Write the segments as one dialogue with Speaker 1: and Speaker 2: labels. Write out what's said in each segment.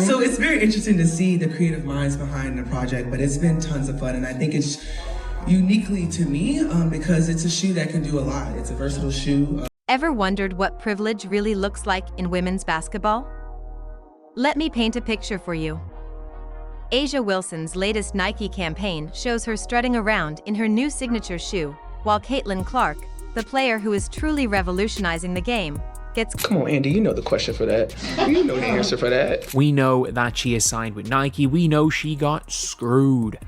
Speaker 1: So it's very interesting to see the creative minds behind the project, but it's been tons of fun, and I think it's uniquely to me because it's a shoe that can do a lot. It's a versatile shoe.
Speaker 2: Ever wondered what privilege really looks like in women's basketball? Let me paint a picture for you. A'ja Wilson's latest Nike campaign shows her strutting around in her new signature shoe, while Caitlin Clark, the player who is truly revolutionizing the game, gets—
Speaker 3: Come on, Andy, you know the question for that. You know the answer for that.
Speaker 4: We know that she is signed with Nike. We know she got screwed.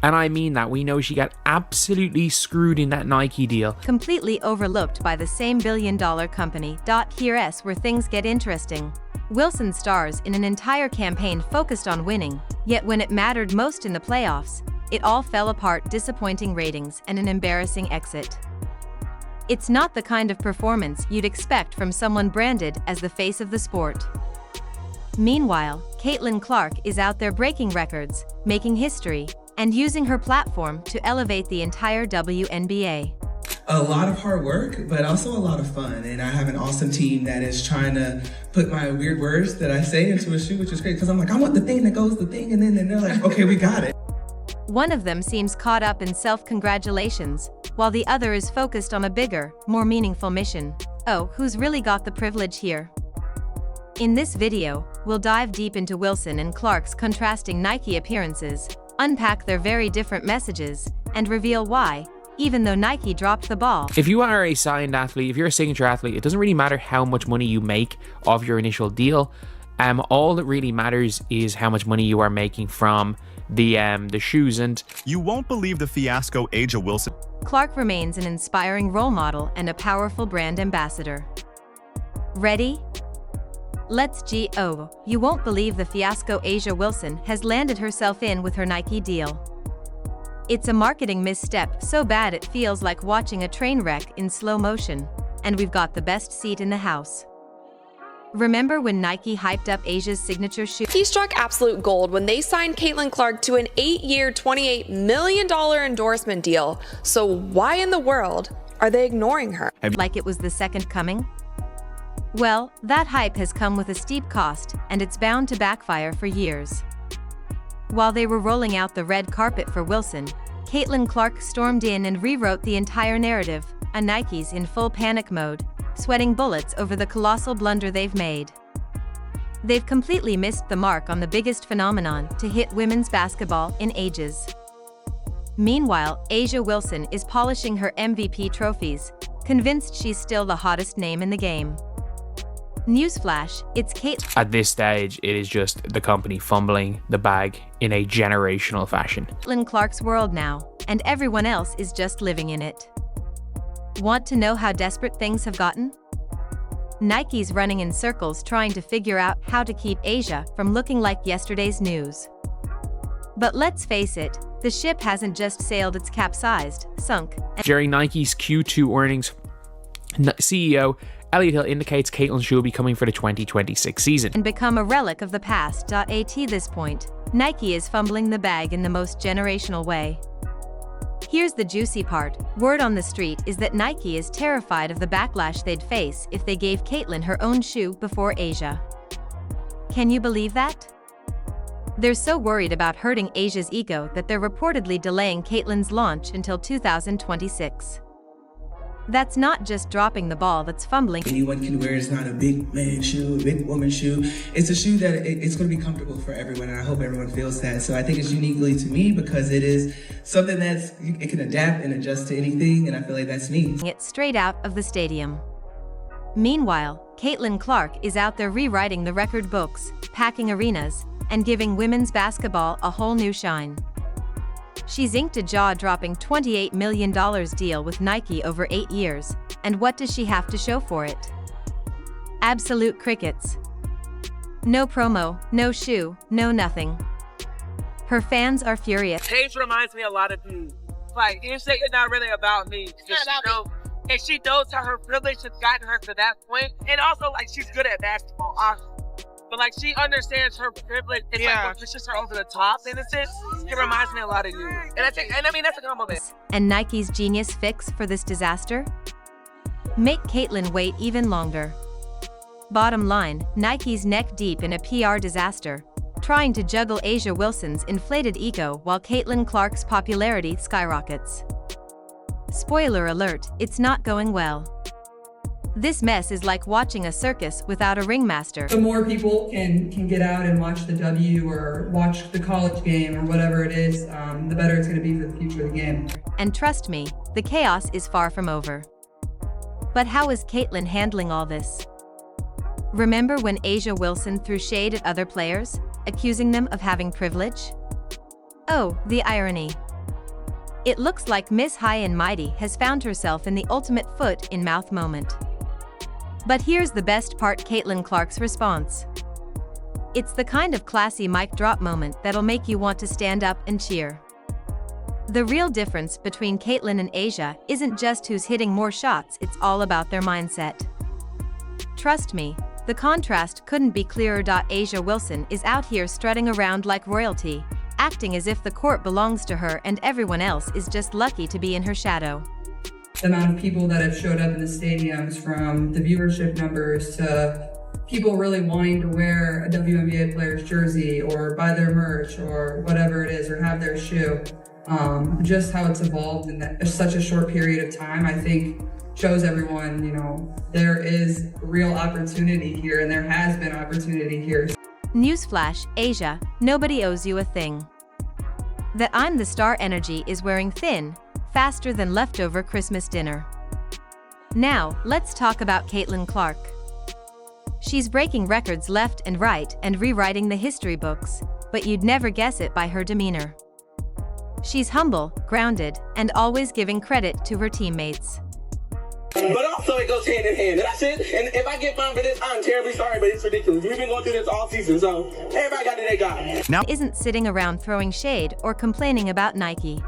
Speaker 4: And I mean that. We know she got absolutely screwed in that Nike deal.
Speaker 2: completely overlooked by the same billion-dollar company. Here's where things get interesting. Wilson stars in an entire campaign focused on winning, yet when it mattered most in the playoffs, it all fell apart, disappointing ratings and an embarrassing exit. It's not the kind of performance you'd expect from someone branded as the face of the sport. Meanwhile, Caitlin Clark is out there breaking records, making history, and using her platform to elevate the entire WNBA.
Speaker 1: A lot of hard work, but also a lot of fun. And I have an awesome team that is trying to put my weird words that I say into a shoe, which is great because I'm like, I want the thing that goes the thing, and then they're like, okay, we got it.
Speaker 2: One of them seems caught up in self-congratulations, while the other is focused on a bigger, more meaningful mission. Oh, who's really got the privilege here? In this video, we'll dive deep into Wilson and Clark's contrasting Nike appearances, unpack their very different messages, and reveal why, even though Nike dropped the ball.
Speaker 4: If you are a signed athlete, if you're a signature athlete, it doesn't really matter how much money you make off your initial deal. All that really matters is how much money you are making from the shoes. And
Speaker 5: you won't believe the fiasco A'ja Wilson.
Speaker 2: Clark remains an inspiring role model and a powerful brand ambassador. Ready? Let's go. You won't believe the fiasco A'ja Wilson has landed herself in with her Nike deal. It's a marketing misstep so bad it feels like watching a train wreck in slow motion, and we've got the best seat in the house. Remember when Nike hyped up A'ja's signature shoe?
Speaker 6: He struck absolute gold when they signed Caitlin Clark to an 8-year, $28 million endorsement deal. So why in the world are they ignoring her?
Speaker 2: Like it was the second coming? Well, that hype has come with a steep cost, and it's bound to backfire for years. While they were rolling out the red carpet for Wilson, Caitlin Clark stormed in and rewrote the entire narrative, and Nike's in full panic mode, sweating bullets over the colossal blunder they've made. They've completely missed the mark on the biggest phenomenon to hit women's basketball in ages. Meanwhile, A'ja Wilson is polishing her MVP trophies, convinced she's still the hottest name in the game. Newsflash, it's Kate.
Speaker 4: At this stage, it is just the company fumbling the bag in a generational fashion.
Speaker 2: Caitlin Clark's world now, and everyone else is just living in it. Want to know how desperate things have gotten? Nike's running in circles trying to figure out how to keep A'ja from looking like yesterday's news. But let's face it, the ship hasn't just sailed, it's capsized, sunk.
Speaker 4: During Nike's Q2 earnings, CEO Elliot Hill indicates Caitlin shoe will be coming for the 2026 season.
Speaker 2: And become a relic of the past. At this point, Nike is fumbling the bag in the most generational way. Here's the juicy part. Word on the street is that Nike is terrified of the backlash they'd face if they gave Caitlin her own shoe before A'ja. Can you believe that? They're so worried about hurting A'ja's ego that they're reportedly delaying Caitlin's launch until 2026. That's not just dropping the ball, that's fumbling.
Speaker 1: Anyone can wear it. It's not a big man shoe, a big woman shoe. It's a shoe that it's going to be comfortable for everyone, and I hope everyone feels that. So I think it's uniquely to me because it is something it can adapt and adjust to anything, and I feel like that's me.
Speaker 2: It straight out of the stadium. Meanwhile, Caitlin Clark is out there rewriting the record books, packing arenas, and giving women's basketball a whole new shine. She's inked a jaw-dropping $28 million deal with Nike over 8 years, and what does she have to show for it? Absolute crickets. No promo, no shoe, no nothing. Her fans are furious.
Speaker 7: Paige reminds me a lot of you. Like, you say it's not really about me. And she knows how her privilege has gotten her to that point. And also, like, she's good at basketball, obviously. But like she understands her privilege. It's like what pushes her over the top in a sense. It reminds me a lot of you. And I mean that's a compliment.
Speaker 2: And Nike's genius fix for this disaster? Make Caitlin wait even longer. Bottom line, Nike's neck deep in a PR disaster, trying to juggle A'ja Wilson's inflated ego while Caitlin Clark's popularity skyrockets. Spoiler alert, it's not going well. This mess is like watching a circus without a ringmaster.
Speaker 8: The more people can get out and watch the W or watch the college game or whatever it is, the better it's going to be for the future of the game.
Speaker 2: And trust me, the chaos is far from over. But how is Caitlin handling all this? Remember when A'ja Wilson threw shade at other players, accusing them of having privilege? Oh, the irony. It looks like Miss High and Mighty has found herself in the ultimate foot-in-mouth moment. But here's the best part: Caitlin Clark's response. It's the kind of classy mic drop moment that'll make you want to stand up and cheer. The real difference between Caitlin and A'ja isn't just who's hitting more shots, it's all about their mindset. Trust me, the contrast couldn't be clearer. A'ja Wilson is out here strutting around like royalty, acting as if the court belongs to her and everyone else is just lucky to be in her shadow.
Speaker 8: The amount of people that have showed up in the stadiums, from the viewership numbers to people really wanting to wear a WNBA player's jersey or buy their merch or whatever it is, or have their shoe. Just how it's evolved in such a short period of time, I think shows everyone, there is real opportunity here, and there has been opportunity here.
Speaker 2: Newsflash, A'ja, nobody owes you a thing. That I'm the star energy is wearing thin, faster than leftover Christmas dinner. Now, let's talk about Caitlin Clark. She's breaking records left and right and rewriting the history books, but you'd never guess it by her demeanor. She's humble, grounded, and always giving credit to her teammates.
Speaker 3: But also it goes hand in hand. That's it. And if I get fined for this, I'm terribly sorry, but it's ridiculous. We've been going through this all season, so everybody got to their guy.
Speaker 2: Now isn't sitting around throwing shade or complaining about Nike.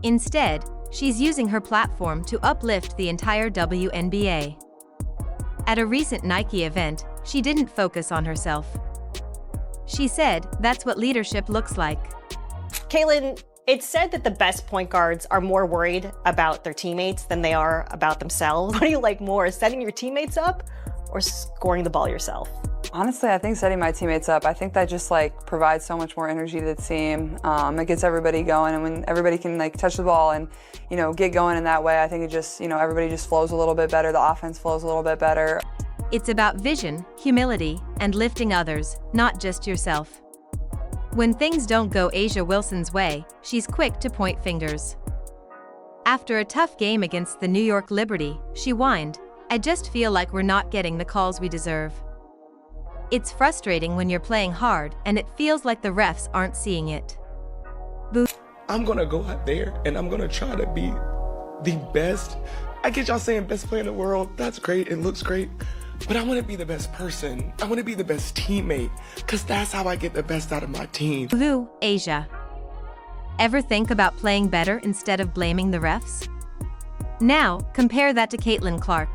Speaker 2: Instead, she's using her platform to uplift the entire WNBA. At a recent Nike event, she didn't focus on herself. She said, "That's what leadership looks like."
Speaker 9: Caitlin, it's said that the best point guards are more worried about their teammates than they are about themselves. What do you like more, setting your teammates up or scoring the ball yourself?
Speaker 10: Honestly, I think setting my teammates up, I think that just provides so much more energy to the team. It gets everybody going, and when everybody can touch the ball and get going in that way, I think it just everybody just flows a little bit better. The offense flows a little bit better.
Speaker 2: It's about vision, humility, and lifting others, not just yourself. When things don't go A'ja Wilson's way, she's quick to point fingers. After a tough game against the New York Liberty, she whined, "I just feel like we're not getting the calls we deserve." It's frustrating when you're playing hard and it feels like the refs aren't seeing it.
Speaker 3: I'm going to go out there and I'm going to try to be the best. I get y'all saying best player in the world. That's great. It looks great. But I want to be the best person. I want to be the best teammate, because that's how I get the best out of my team.
Speaker 2: A'ja. Ever think about playing better instead of blaming the refs? Now, compare that to Caitlin Clark.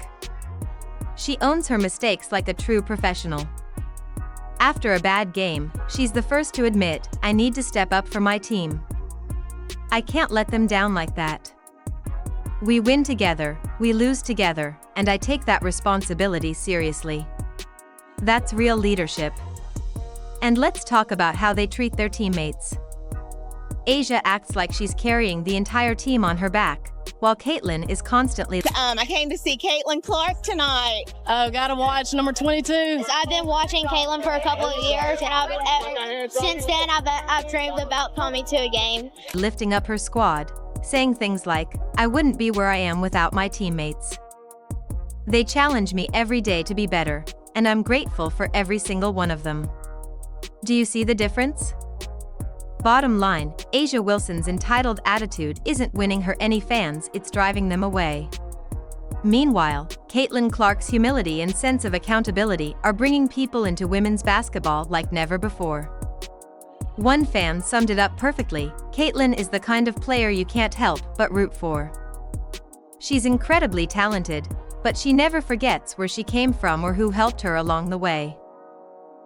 Speaker 2: She owns her mistakes like a true professional. After a bad game, she's the first to admit, "I need to step up for my team. I can't let them down like that. We win together, we lose together, and I take that responsibility seriously." That's real leadership. And let's talk about how they treat their teammates. A'ja acts like she's carrying the entire team on her back, while Caitlin is constantly
Speaker 11: I came to see Caitlin Clark tonight.
Speaker 12: Oh, gotta watch number 22.
Speaker 11: I've been watching Caitlin for a couple of years, and since then I've dreamed about coming to a game.
Speaker 2: lifting up her squad, saying things like, "I wouldn't be where I am without my teammates. They challenge me every day to be better, and I'm grateful for every single one of them." Do you see the difference? Bottom line, A'ja Wilson's entitled attitude isn't winning her any fans, it's driving them away. Meanwhile, Caitlin Clark's humility and sense of accountability are bringing people into women's basketball like never before. One fan summed it up perfectly: Caitlin is the kind of player you can't help but root for. She's incredibly talented, but she never forgets where she came from or who helped her along the way.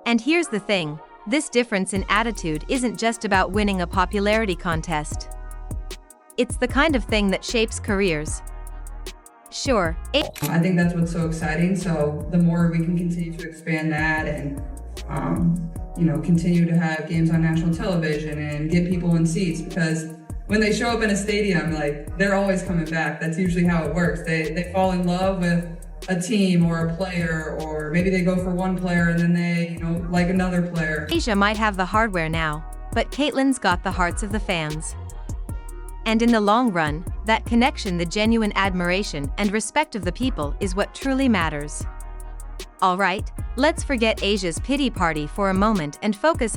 Speaker 2: And here's the thing, this difference in attitude isn't just about winning a popularity contest. It's the kind of thing that shapes careers. Sure,
Speaker 8: I think that's what's so exciting, so the more we can continue to expand that and continue to have games on national television and get people in seats, because when they show up in a stadium, like, they're always coming back. That's usually how it works. They fall in love with a team or a player, or maybe they go for one player and then they, like another player.
Speaker 2: Asia might have the hardware now, but Caitlyn's got the hearts of the fans. And in the long run, that connection, the genuine admiration and respect of the people is what truly matters. All right, let's forget Asia's pity party for a moment and focus